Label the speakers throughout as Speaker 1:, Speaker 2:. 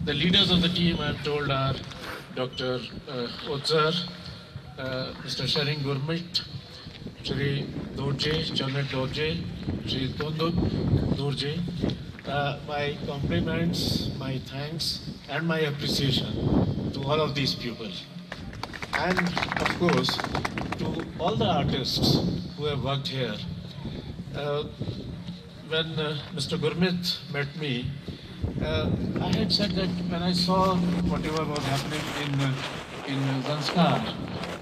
Speaker 1: The leaders of the team, I'm told, are Dr. Otzar, Mr. Sharing Gurmit, Shri Dorje, Janet Dorje, Shri Tonduk Dorje. My compliments, my thanks, and my appreciation to all of these people. And of course, to all the artists who have worked here. When Mr. Gurmit met me, I had said that when I saw whatever was happening in Zanskar,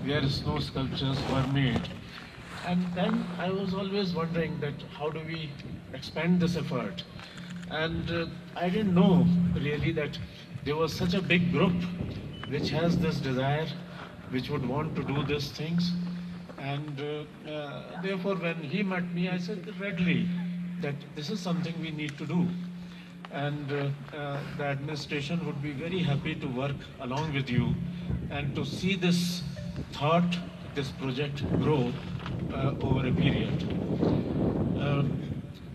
Speaker 1: where snow sculptures were made, and then I was always wondering that how do we expand this effort? And I didn't know really that there was such a big group which has this desire, which would want to do these things. And therefore, when he met me, I said readily that this is something we need to do. And the administration would be very happy to work along with you and to see this thought, this project grow over a period.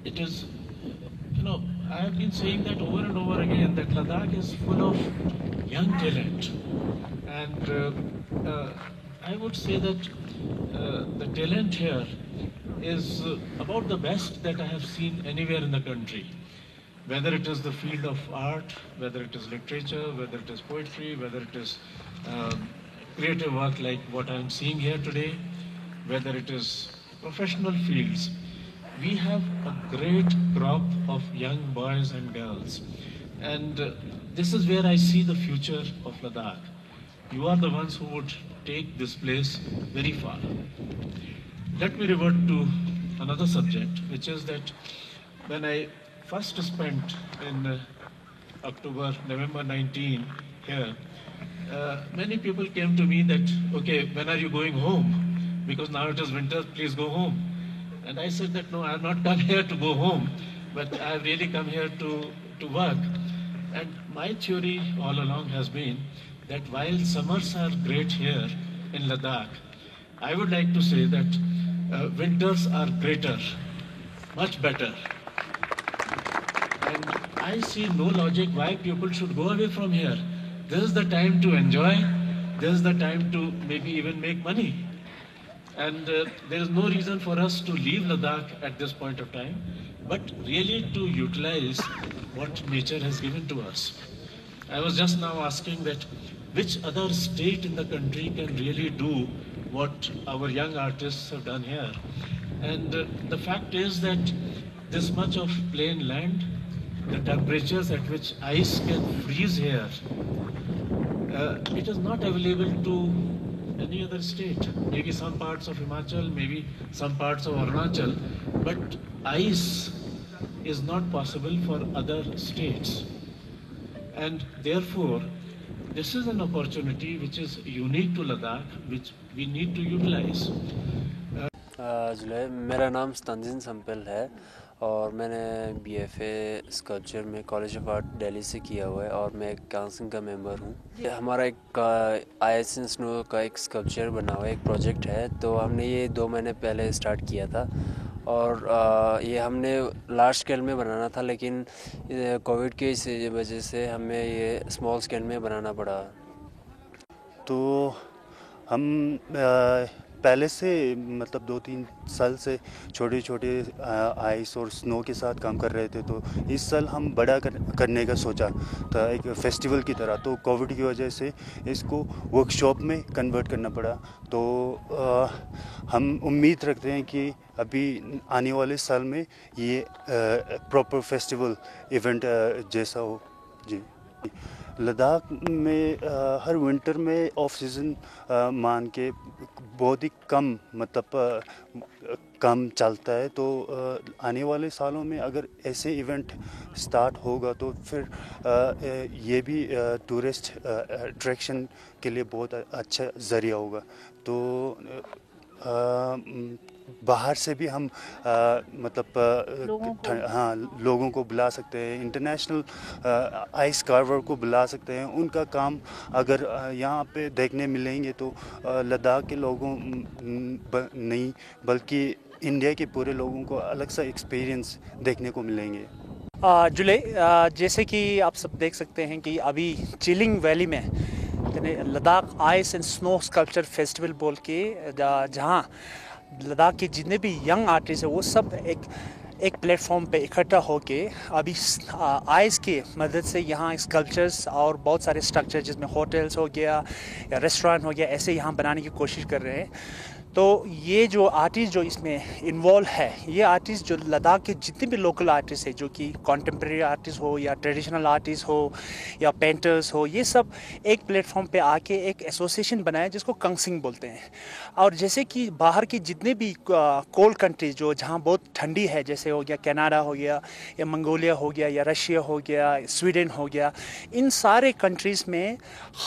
Speaker 1: It is, I have been saying that over and over again, that Ladakh is full of young talent. And I would say that the talent here is about the best that I have seen anywhere in the country. Whether it is the field of art, whether it is literature, whether it is poetry, whether it is creative work like what I'm seeing here today, whether it is professional fields, we have a great crop of young boys and girls. And this is where I see the future of Ladakh. You are the ones who would take this place very far. Let me revert to another subject, which is that when I first spent in November 19 here, many people came to me that, okay, when are you going home? Because now it is winter, please go home. And I said that, no, I have not come here to go home, but I have really come here to work. And my theory all along has been that while summers are great here in Ladakh, I would like to say that winters are greater, much better. And I see no logic why people should go away from here. This is the time to enjoy. This is the time to maybe even make money. And there is no reason for us to leave Ladakh at this point of time, but really to utilize what nature has given to us. I was just now asking that which other state in the country can really do what our young artists have done here. And the fact is that this much of plain land, the temperatures at which ice can freeze here, it is not available to any other state. Maybe some parts of Himachal, maybe some parts of Arunachal, but ice is not possible for other states. And therefore, this is an opportunity which is unique to Ladakh, which we need to utilize.
Speaker 2: मेरा नाम तंजीन संपेल है और मैंने BFA sculpture में college of art Delhi से किया हुआ है और मैं एक काउंसिल का मेंबर हूँ। हमारा एक आइस एंड स्नो का एक स्कल्पचर बना हुआ है, एक प्रोजेक्ट है। तो हमने ये 2 महीने पहले स्टार्ट किया था और ये हमने लार्ज स्केल में बनाना था, लेकिन कोविड के वजह से हमें ये स्मॉल स्केल में बनाना पड़ा।
Speaker 3: तो हम पहले से मतलब 2-3 साल से छोटे छोटे आइस और स्नो के साथ काम कर रहे थे। तो इस साल हम बड़ा करने का सोचा था, एक फेस्टिवल की तरह। तो कोविड की वजह से इसको वर्कशॉप में कन्वर्ट करना पड़ा। तो हम उम्मीद रखते हैं कि अभी आने वाले साल में ये प्रॉपर फेस्टिवल इवेंट जैसा हो। जी, लद्दाख में हर विंटर में ऑफ सीज़न मान के बहुत ही कम मतलब कम चलता है। तो आने वाले सालों में अगर ऐसे इवेंट स्टार्ट होगा तो फिर ये भी टूरिस्ट अट्रैक्शन के लिए बहुत अच्छा ज़रिया होगा। तो बाहर से भी हम लोगों को बुला सकते हैं, इंटरनेशनल आइस कार्वर को बुला सकते हैं। उनका काम अगर यहाँ पे देखने मिलेंगे तो लद्दाख के लोगों नहीं बल्कि इंडिया के पूरे लोगों को अलग सा एक्सपीरियंस देखने को मिलेंगे।
Speaker 4: जुले जैसे कि आप सब देख सकते हैं कि अभी चिलिंग वैली में Ladakh ice and snow sculpture festival बोल के जहाँ लद्दाख के जितने भी यंग आर्टिस्ट हैं वो सब एक प्लेटफॉर्म पे इकट्ठा होके अभी आइस के मदद से यहाँ स्कल्पचर्स और बहुत सारे स्ट्रक्चर जिसमें होटल्स हो गया या रेस्टोरेंट हो गया ऐसे यहाँ बनाने की कोशिश कर रहे हैं। तो ये जो आर्टिस्ट जो इसमें इन्वॉल्व है, ये आर्टिस्ट जो लद्दाख के जितने भी लोकल आर्टिस्ट है जो कि कॉन्टेम्प्रेरी आर्टिस्ट हो या ट्रेडिशनल आर्टिस्ट हो या पेंटर्स हो, ये सब एक प्लेटफॉर्म पे आके एक एसोसिएशन बनाया जिसको कंगसिंग बोलते हैं। और जैसे कि बाहर की जितने भी कोल्ड कंट्रीज जो जहाँ बहुत ठंडी है, जैसे हो गया कनाडा हो गया या मंगोलिया हो गया या रशिया हो गया, स्वीडन हो गया, इन सारे कंट्रीज़ में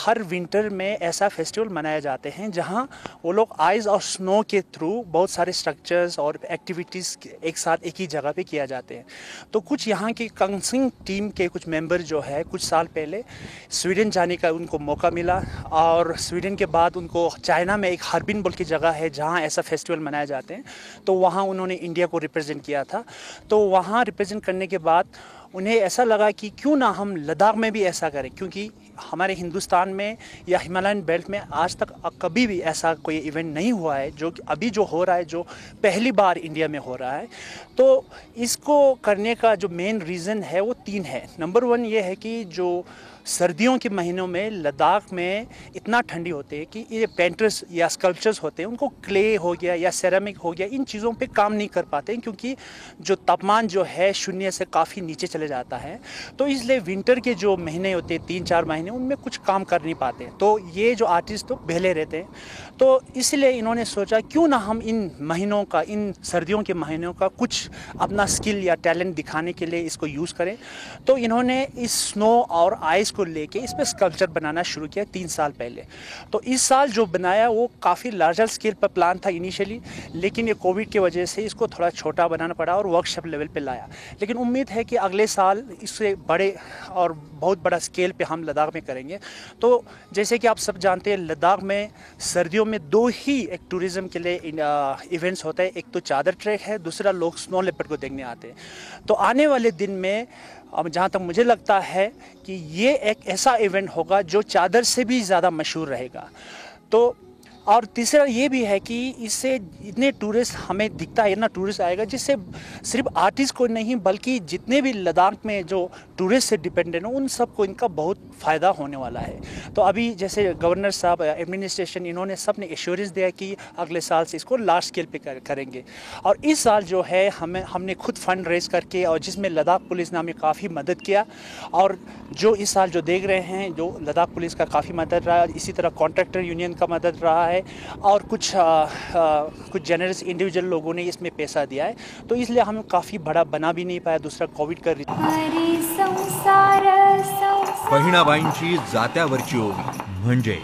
Speaker 4: हर विंटर में ऐसा फेस्टिवल मनाए जाते हैं जहाँ वो लोग आइस और स्नो के थ्रू बहुत सारे स्ट्रक्चर्स और एक्टिविटीज़ एक साथ एक ही जगह पे किया जाते हैं। तो कुछ यहाँ की कंगसिंग टीम के कुछ मेंबर जो है कुछ साल पहले स्वीडन जाने का उनको मौका मिला और स्वीडन के बाद उनको चाइना में एक हार्बिन बोल की जगह है जहाँ ऐसा फेस्टिवल मनाए जाते हैं, तो वहाँ उन्होंने इंडिया को रिप्रेजेंट किया था। तो वहाँ रिप्रेजेंट करने के बाद उन्हें ऐसा लगा कि क्यों ना हम लद्दाख में भी ऐसा करें, क्योंकि हमारे हिंदुस्तान में या हिमालयन बेल्ट में आज तक कभी भी ऐसा कोई इवेंट नहीं हुआ है जो अभी जो हो रहा है, जो पहली बार इंडिया में हो रहा है। तो इसको करने का जो मेन रीज़न है वो 3 है। नंबर 1 ये है कि जो सर्दियों के महीनों में लद्दाख में इतना ठंडी होती है कि ये पेंटर्स या स्कल्पचर्स होते हैं उनको क्ले हो गया या सेरामिक हो गया, इन चीज़ों पे काम नहीं कर पाते हैं क्योंकि जो तापमान जो है 0 से काफ़ी नीचे चले जाता है। तो इसलिए विंटर के जो महीने होते हैं 3-4 महीने, उनमें कुछ काम कर नहीं पाते। तो ये जो आर्टिस्ट तो बहले रहते हैं, तो इसलिए इन्होंने सोचा क्यों ना हम इन महीनों का, इन सर्दियों के महीनों का कुछ अपना स्किल या टैलेंट दिखाने के लिए इसको यूज़ करें। तो इन्होंने इस स्नो और आइस को लेके इस पर स्कल्पचर बनाना शुरू किया 3 साल पहले। तो इस साल जो बनाया वो काफ़ी लार्जर स्केल पर प्लान था इनिशियली, लेकिन ये कोविड की वजह से इसको थोड़ा छोटा बनाना पड़ा और वर्कशॉप लेवल पे लाया। लेकिन उम्मीद है कि अगले साल इससे बड़े और बहुत बड़ा स्केल पे हम लद्दाख में करेंगे। तो जैसे कि आप सब जानते हैं, लद्दाख में सर्दियों में 2 ही एक टूरिज़्म के लिए इवेंट्स होते हैं। एक तो चादर ट्रैक है, दूसरा लोग स्नो लेपर्ड को देखने आते हैं। तो आने वाले दिन में अब जहाँ तक मुझे लगता है कि ये एक ऐसा इवेंट होगा जो चादर से भी ज़्यादा मशहूर रहेगा। तो और तीसरा ये भी है कि इससे इतने टूरिस्ट हमें दिखता है ना, टूरिस्ट आएगा, जिससे सिर्फ आर्टिस्ट को नहीं बल्कि जितने भी लद्दाख में जो टूरिस्ट से डिपेंडेंट हो उन सबको इनका बहुत फ़ायदा होने वाला है। तो अभी जैसे गवर्नर साहब, एडमिनिस्ट्रेशन, इन्होंने सब ने एश्योरेंस दिया कि अगले साल से इसको लार्ज स्केल पे करेंगे। और इस साल जो है हमने खुद फंड रेज करके, और जिसमें लद्दाख पुलिस ने हमें काफ़ी मदद किया, और जो इस साल जो देख रहे हैं, जो लद्दाख पुलिस का काफ़ी मदद रहा, इसी तरह कॉन्ट्रैक्टर यूनियन का मदद रहा है, और कुछ जेनरस इंडिविजुअल लोगों ने इसमें पैसा दिया है। तो इसलिए हम काफ़ी बड़ा बना भी नहीं पाया। दूसरा कोविड का
Speaker 5: बहिणाबाईंची जात्यावरची ओवी म्हणजे